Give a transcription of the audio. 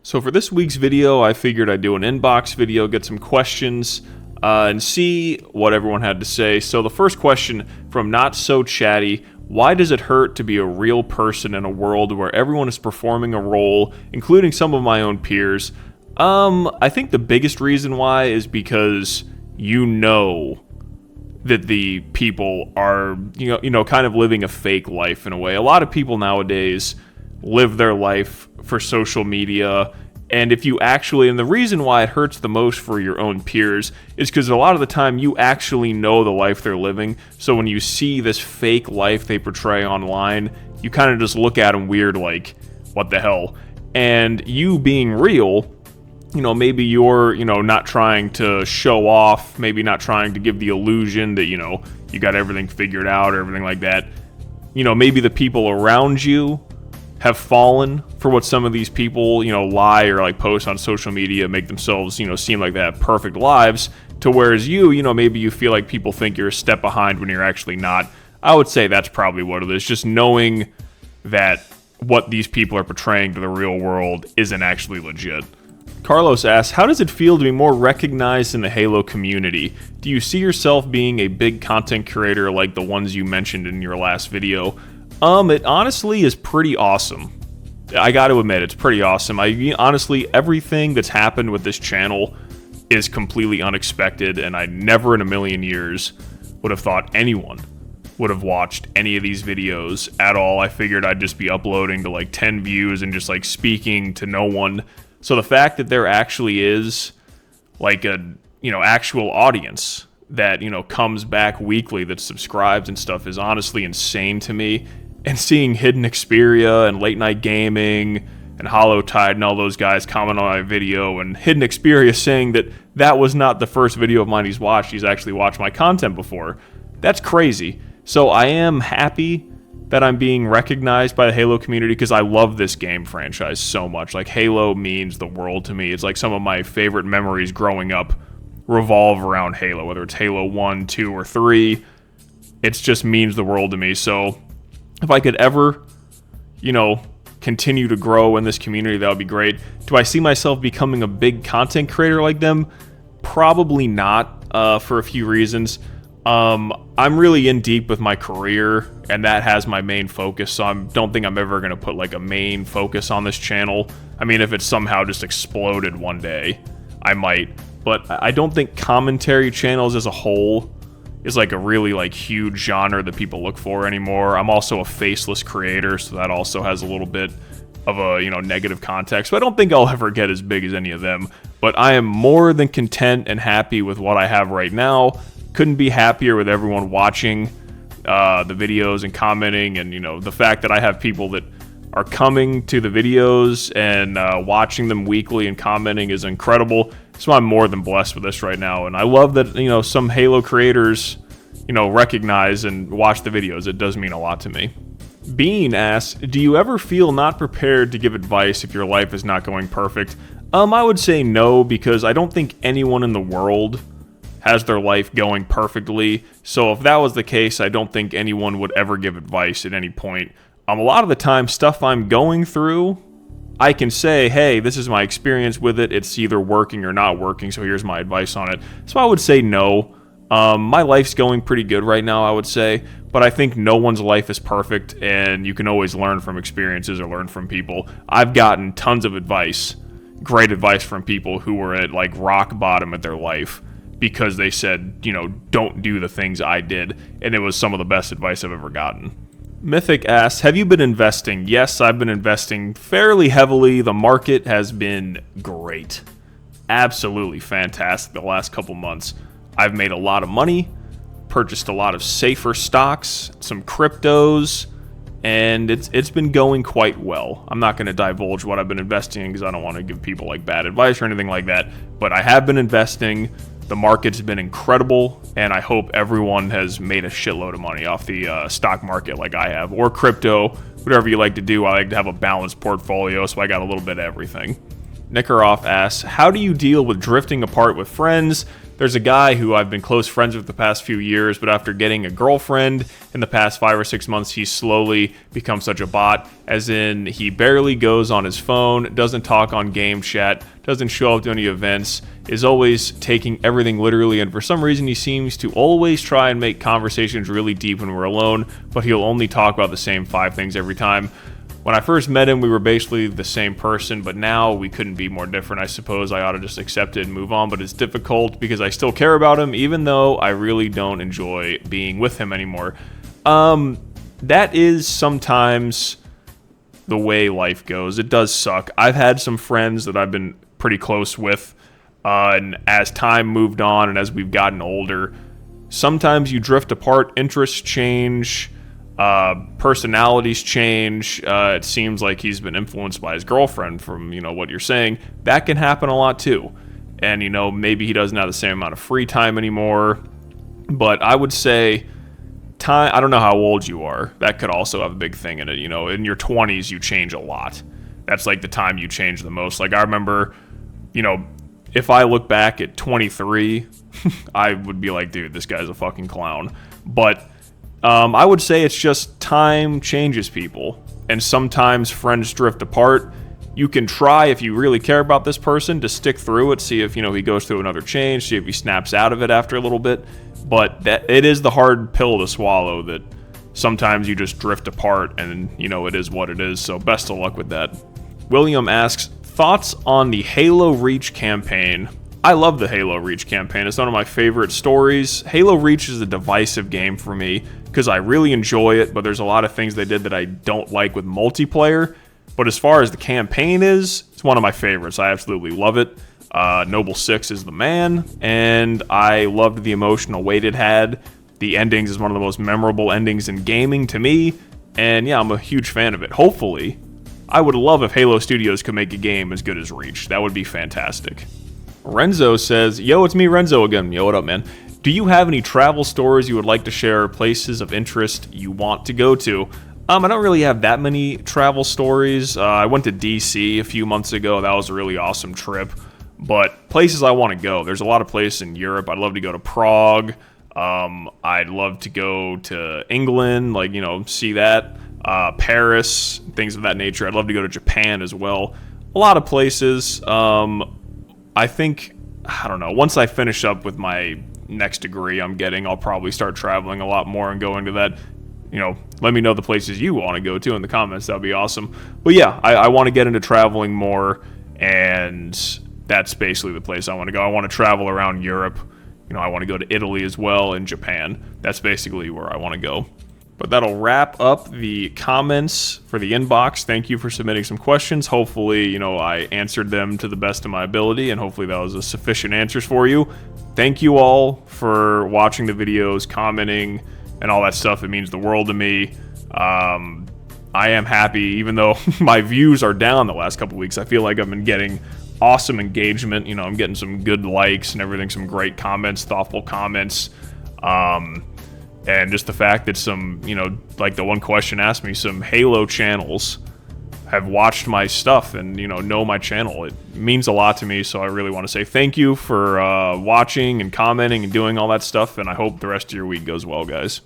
So for this week's video, I figured I'd do an inbox video, get some questions, and see what everyone had to say. So the first question from Not So Chatty: why does it hurt to be a real person in a world where everyone is performing a role, including some of my own peers? I think the biggest reason why is because you know that the people are, kind of living a fake life in a way. A lot of people nowadays live their life for social media, and if you actually, and the reason why it hurts the most for your own peers is because a lot of the time you actually know the life they're living, so when you see this fake life they portray online, you kind of just look at them weird like, what the hell? And you being real, maybe you're, not trying to show off, maybe not trying to give the illusion that, you got everything figured out or everything like that. Maybe the people around you have fallen for what some of these people, lie or like post on social media, make themselves, seem like they have perfect lives, to whereas you, maybe you feel like people think you're a step behind when you're actually not. I would say that's probably what it is, just knowing that what these people are portraying to the real world isn't actually legit. Carlos asks, how does it feel to be more recognized in the Halo community? Do you see yourself being a big content creator like the ones you mentioned in your last video? It honestly is pretty awesome. I got to admit, it's pretty awesome. Honestly, everything that's happened with this channel is completely unexpected, and I never in a million years would have thought anyone would have watched any of these videos at all. I figured I'd just be uploading to like 10 views and just like speaking to no one. So the fact that there actually is like a, actual audience that, comes back weekly, that subscribes and stuff is honestly insane to me. And seeing Hidden Xperia and Late Night Gaming and HollowTide and all those guys comment on my video, and Hidden Xperia saying that that was not the first video of mine he's watched, he's actually watched my content before. That's crazy. So I am happy that I'm being recognized by the Halo community because I love this game franchise so much. Like, Halo means the world to me. It's like some of my favorite memories growing up revolve around Halo, whether it's Halo 1, 2, or 3. It just means the world to me. So if I could ever, continue to grow in this community, that would be great. Do I see myself becoming a big content creator like them? Probably not, for a few reasons. I'm really in deep with my career, and that has my main focus, so I don't think I'm ever going to put like a main focus on this channel. I mean, if it somehow just exploded one day, I might. But I don't think commentary channels as a whole is like a really like huge genre that people look for anymore. I'm also a faceless creator, so that also has a little bit of a, negative context. So I don't think I'll ever get as big as any of them, but I am more than content and happy with what I have right now. Couldn't be happier with everyone watching the videos and commenting, and the fact that I have people that are coming to the videos and watching them weekly and commenting is incredible. So I'm more than blessed with this right now, and I love that some Halo creators recognize and watch the videos. It does mean a lot to me. Bean asks, do you ever feel not prepared to give advice if your life is not going perfect? I would say no, because I don't think anyone in the world has their life going perfectly. So if that was the case, I don't think anyone would ever give advice at any point. A lot of the time, stuff I'm going through, I can say, hey, this is my experience with it. It's either working or not working, so here's my advice on it. So I would say no. My life's going pretty good right now, I would say, but I think no one's life is perfect, and you can always learn from experiences or learn from people. I've gotten tons of advice, great advice from people who were at like rock bottom of their life, because they said, don't do the things I did, and it was some of the best advice I've ever gotten. Mythic asks, have you been investing? Yes, I've been investing fairly heavily. The market has been great. Absolutely fantastic the last couple months. I've made a lot of money, purchased a lot of safer stocks, some cryptos, and it's been going quite well. I'm not going to divulge what I've been investing in because I don't want to give people like bad advice or anything like that, but I have been investing. The market's been incredible, and I hope everyone has made a shitload of money off the stock market like I have, or crypto, whatever you like to do. I like to have a balanced portfolio, so I got a little bit of everything. Nikaroff asks, how do you deal with drifting apart with friends? There's a guy who I've been close friends with the past few years, but after getting a girlfriend in the past 5 or 6 months, he's slowly become such a bot, as in he barely goes on his phone, doesn't talk on game chat, doesn't show up to any events, is always taking everything literally, and for some reason he seems to always try and make conversations really deep when we're alone, but he'll only talk about the same 5 things every time. When I first met him, we were basically the same person, but now we couldn't be more different. I suppose I ought to just accept it and move on, but it's difficult because I still care about him, even though I really don't enjoy being with him anymore. That is sometimes the way life goes. It does suck. I've had some friends that I've been pretty close with, and as time moved on and as we've gotten older, sometimes you drift apart, interests change, personalities change. It seems like he's been influenced by his girlfriend from, what you're saying. That can happen a lot too. And, maybe he doesn't have the same amount of free time anymore. But I would say time, I don't know how old you are. That could also have a big thing in it. In your 20s, you change a lot. That's like the time you change the most. Like I remember, if I look back at 23, I would be like, dude, this guy's a fucking clown. But I would say it's just time changes people, and sometimes friends drift apart. You can try, if you really care about this person, to stick through it, see if, he goes through another change, see if he snaps out of it after a little bit, but it is the hard pill to swallow that sometimes you just drift apart, and, it is what it is, so best of luck with that. William asks, thoughts on the Halo Reach campaign? I love the Halo Reach campaign. It's one of my favorite stories. Halo Reach is a divisive game for me because I really enjoy it, but there's a lot of things they did that I don't like with multiplayer. But as far as the campaign is, it's one of my favorites. I absolutely love it. Noble Six is the man, and I loved the emotional weight it had. The endings is one of the most memorable endings in gaming to me, and yeah, I'm a huge fan of it. Hopefully, I would love if Halo Studios could make a game as good as Reach. That would be fantastic. Renzo says, yo, it's me, Renzo, again. Yo, what up, man? Do you have any travel stories you would like to share, places of interest you want to go to? I don't really have that many travel stories. I went to DC a few months ago. That was a really awesome trip. But places I want to go, there's a lot of places in Europe. I'd love to go to Prague. I'd love to go to England, see that. Paris, things of that nature. I'd love to go to Japan as well. A lot of places. I think, once I finish up with my next degree I'm getting, I'll probably start traveling a lot more and going to that. Let me know the places you want to go to in the comments. That would be awesome. But yeah, I want to get into traveling more, and that's basically the place I want to go. I want to travel around Europe. I want to go to Italy as well, and Japan. That's basically where I want to go. But that'll wrap up the comments for the inbox. Thank you for submitting some questions. Hopefully, I answered them to the best of my ability, and hopefully that was a sufficient answers for you. Thank you all for watching the videos, commenting, and all that stuff. It means the world to me. I am happy, even though my views are down the last couple weeks. I feel like I've been getting awesome engagement. I'm getting some good likes and everything, some great comments, thoughtful comments. And just the fact that some, like the one question asked me, some Halo channels have watched my stuff and, know my channel. It means a lot to me, so I really want to say thank you for watching and commenting and doing all that stuff, and I hope the rest of your week goes well, guys.